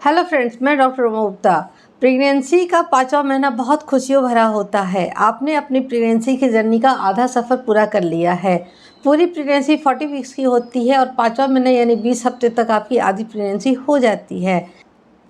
Hello friends, मैं doctor Uma Gupta. Pregnancy का 5वां महीना बहुत खुशियों भरा होता है। आपने अपनी प्रेगनेंसी की जर्नी का आधा सफ़र पूरा कर लिया है। पूरी प्रेगनेंसी 40 वीक्स की होती है और 5वां महीना यानी 20 हफ्ते तक आपकी आधी प्रेगनेंसी हो जाती है।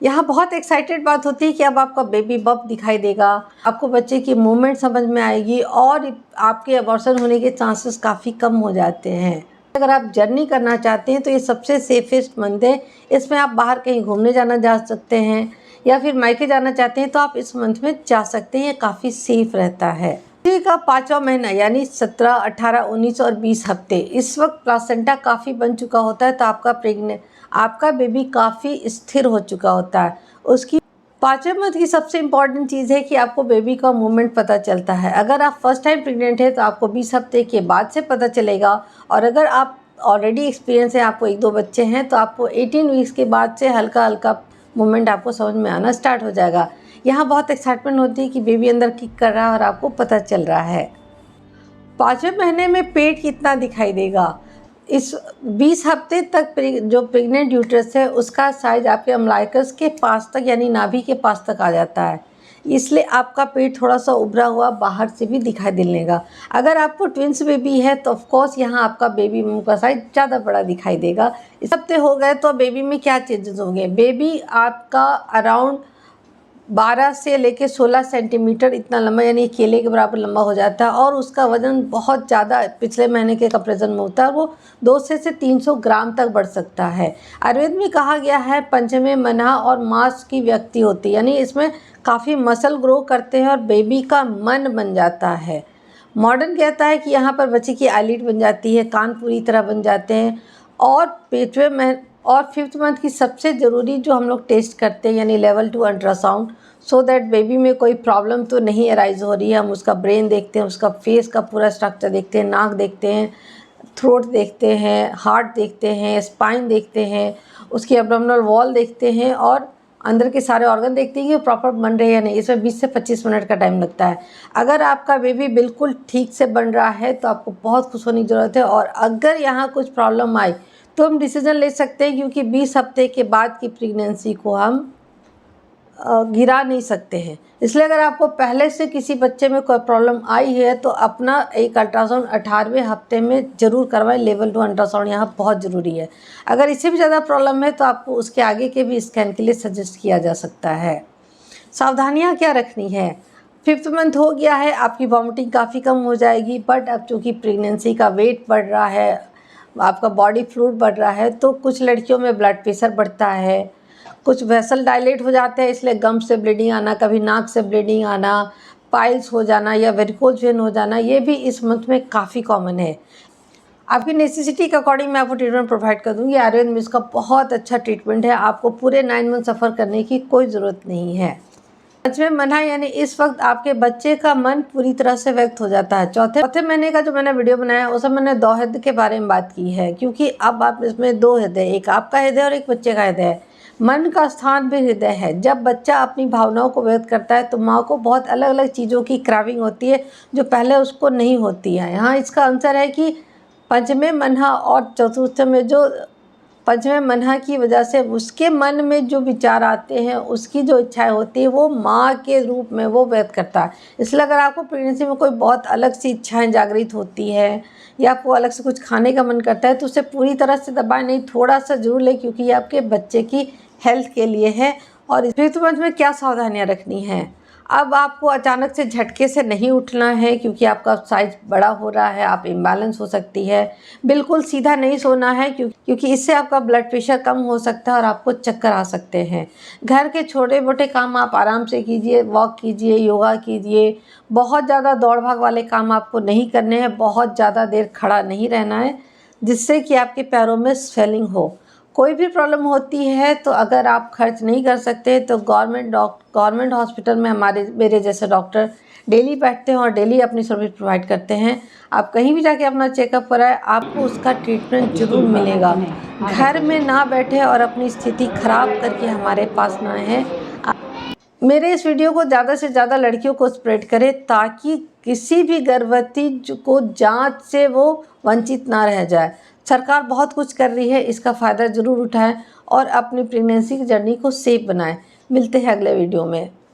यहाँ बहुत एक्साइटेड बात होती है कि अब आपका बेबी बम्प दिखाई देगा, आपको बच्चे की मूवमेंट समझ में आएगी और आपके अबॉर्शन होने के चांसेस काफ़ी कम हो जाते हैं। अगर आप जर्नी करना चाहते हैं तो ये सबसे सेफेस्ट मंथ है। इसमें आप बाहर कहीं घूमने जा सकते हैं या फिर मायके जाना चाहते हैं तो आप इस मंथ में जा सकते हैं। ये काफ़ी सेफ रहता है। बच्चे का 5वां महीना यानी 17, 18, 19 और 20 हफ्ते, इस वक्त प्लासेंटा काफ़ी बन चुका होता है तो आपका बेबी काफ़ी स्थिर हो चुका होता है। उसकी 5वें मंथ की सबसे इम्पॉर्टेंट चीज़ है कि आपको बेबी का मूवमेंट पता चलता है। अगर आप फर्स्ट टाइम प्रेग्नेंट है तो आपको 20 हफ्ते के बाद से पता चलेगा और अगर आप ऑलरेडी एक्सपीरियंस है, आपको 1-2 बच्चे हैं, तो आपको 18 वीक्स के बाद से हल्का हल्का मूवमेंट आपको समझ में आना स्टार्ट हो जाएगा। यहाँ बहुत एक्साइटमेंट होती है कि बेबी अंदर किक कर रहा है और आपको पता चल रहा है। 5वें महीने में पेट कितना दिखाई देगा, इस 20 हफ्ते तक जो प्रेग्नेंट यूट्रस है उसका साइज आपके अम्लाइकस के पास तक यानी नाभि के पास तक आ जाता है। इसलिए आपका पेट थोड़ा सा उभरा हुआ बाहर से भी दिखाई देने लगेगा। अगर आपको ट्विंस बेबी है तो ऑफकोर्स यहाँ आपका बेबी मुंह का साइज ज़्यादा बड़ा दिखाई देगा। इस हफ्ते हो गए तो बेबी में क्या चेंजेस होंगे? बेबी आपका अराउंड 12 से लेके 16 सेंटीमीटर इतना लंबा यानी केले के बराबर लंबा हो जाता है और उसका वज़न बहुत ज़्यादा पिछले महीने के कंपेरिजन में होता है। वो 200 से 300 ग्राम तक बढ़ सकता है। आयुर्वेद में कहा गया है पंचमें मन्हा और मांस की व्यक्ति होती है, यानी इसमें काफ़ी मसल ग्रो करते हैं और बेबी का मन बन जाता है। मॉडर्न कहता है कि यहाँ पर बच्चे की आईलिड बन जाती है, कान पूरी तरह बन जाते हैं और 5th मंथ की सबसे ज़रूरी जो हम लोग टेस्ट करते हैं यानी level 2 ultrasound, so that baby में कोई प्रॉब्लम तो नहीं अराइज हो रही है। हम उसका ब्रेन देखते हैं, उसका फेस का पूरा स्ट्रक्चर देखते हैं, नाक देखते हैं, थ्रोट देखते हैं, हार्ट देखते हैं, स्पाइन देखते हैं, उसकी एब्डोमिनल वॉल देखते हैं और अंदर के सारे ऑर्गन देखते हैं कि वो प्रॉपर बन रहे हैं या नहीं। इसमें 20 से 25 मिनट का टाइम लगता है। अगर आपका बेबी बिल्कुल ठीक से बन रहा है तो आपको बहुत खुश होने की ज़रूरत है और अगर यहाँ कुछ प्रॉब्लम आई तो हम डिसीज़न ले सकते हैं, क्योंकि 20 हफ्ते के बाद की प्रेगनेंसी को हम गिरा नहीं सकते हैं। इसलिए अगर आपको पहले से किसी बच्चे में कोई प्रॉब्लम आई है तो अपना एक अल्ट्रासाउंड 18वें हफ्ते में ज़रूर करवाएं। लेवल 2 अल्ट्रासाउंड यहाँ बहुत ज़रूरी है। अगर इससे भी ज़्यादा प्रॉब्लम है तो आपको उसके आगे के भी स्कैन के लिए सजेस्ट किया जा सकता है। सावधानियाँ क्या रखनी है? 5th मंथ हो गया है, आपकी वॉमिटिंग काफ़ी कम हो जाएगी, बट अब चूँकि प्रेगनेंसी का वेट बढ़ रहा है, आपका बॉडी फ्लूइड बढ़ रहा है, तो कुछ लड़कियों में ब्लड प्रेशर बढ़ता है, कुछ वेसल डायलेट हो जाते हैं, इसलिए गम से ब्लीडिंग आना, कभी नाक से ब्लीडिंग आना, पाइल्स हो जाना या वेरिकोज वेन हो जाना, ये भी इस मंथ में काफ़ी कॉमन है। आपकी नेसेसिटी के अकॉर्डिंग मैं आपको ट्रीटमेंट प्रोवाइड कर दूँगी। आयुर्वेद में इसका बहुत अच्छा ट्रीटमेंट है। आपको पूरे 9 मंथ सफ़र करने की कोई ज़रूरत नहीं है। 5वें महीना यानी इस वक्त आपके बच्चे का मन पूरी तरह से व्यक्त हो जाता है। चौथे महीने का जो मैंने वीडियो बनाया उसमें मैंने 2 हृदय के बारे में बात की है, क्योंकि अब आप इसमें 2 हृदय, एक आपका हृदय और एक बच्चे का हृदय है। मन का स्थान भी हृदय है। जब बच्चा अपनी भावनाओं को व्यक्त करता है तो माँ को बहुत अलग अलग चीज़ों की क्राविंग होती है जो पहले उसको नहीं होती है। यहाँ इसका आंसर है कि पंचमें मन्हा और चतुर्थ में जो पंचमें मन्हा की वजह से उसके मन में जो विचार आते हैं, उसकी जो इच्छाएं होती है, वो माँ के रूप में वो व्यक्त करता है। इसलिए अगर आपको प्रेगनेंसी में कोई बहुत अलग सी इच्छाएं जागृत होती है या आपको अलग से कुछ खाने का मन करता है तो उसे पूरी तरह से दबाए नहीं, थोड़ा सा जरूर ले, क्योंकि ये आपके बच्चे की हेल्थ के लिए है। और 5th मंथ में क्या सावधानियाँ रखनी है? अब आपको अचानक से झटके से नहीं उठना है, क्योंकि आपका साइज बड़ा हो रहा है, आप इम्बैलेंस हो सकती है। बिल्कुल सीधा नहीं सोना है, क्योंकि इससे आपका ब्लड प्रेशर कम हो सकता है और आपको चक्कर आ सकते हैं। घर के छोटे मोटे काम आप आराम से कीजिए, वॉक कीजिए, योगा कीजिए। बहुत ज़्यादा दौड़ भाग वाले काम आपको नहीं करने हैं, बहुत ज़्यादा देर खड़ा नहीं रहना है जिससे कि आपके पैरों में स्वेलिंग हो। कोई भी प्रॉब्लम होती है तो अगर आप खर्च नहीं कर सकते तो गवर्नमेंट हॉस्पिटल में मेरे जैसे डॉक्टर डेली बैठते हैं और डेली अपनी सर्विस प्रोवाइड करते हैं। आप कहीं भी जाके अपना चेकअप कराएं, आपको उसका ट्रीटमेंट ज़रूर मिलेगा। घर में ना बैठे और अपनी स्थिति खराब करके हमारे पास ना आए। मेरे इस वीडियो को ज़्यादा से ज़्यादा लड़कियों को स्प्रेड करें ताकि किसी भी गर्भवती को जांच से वो वंचित ना रह जाए। सरकार बहुत कुछ कर रही है, इसका फ़ायदा ज़रूर उठाएं और अपनी प्रेगनेंसी की जर्नी को सेफ बनाएं। मिलते हैं अगले वीडियो में।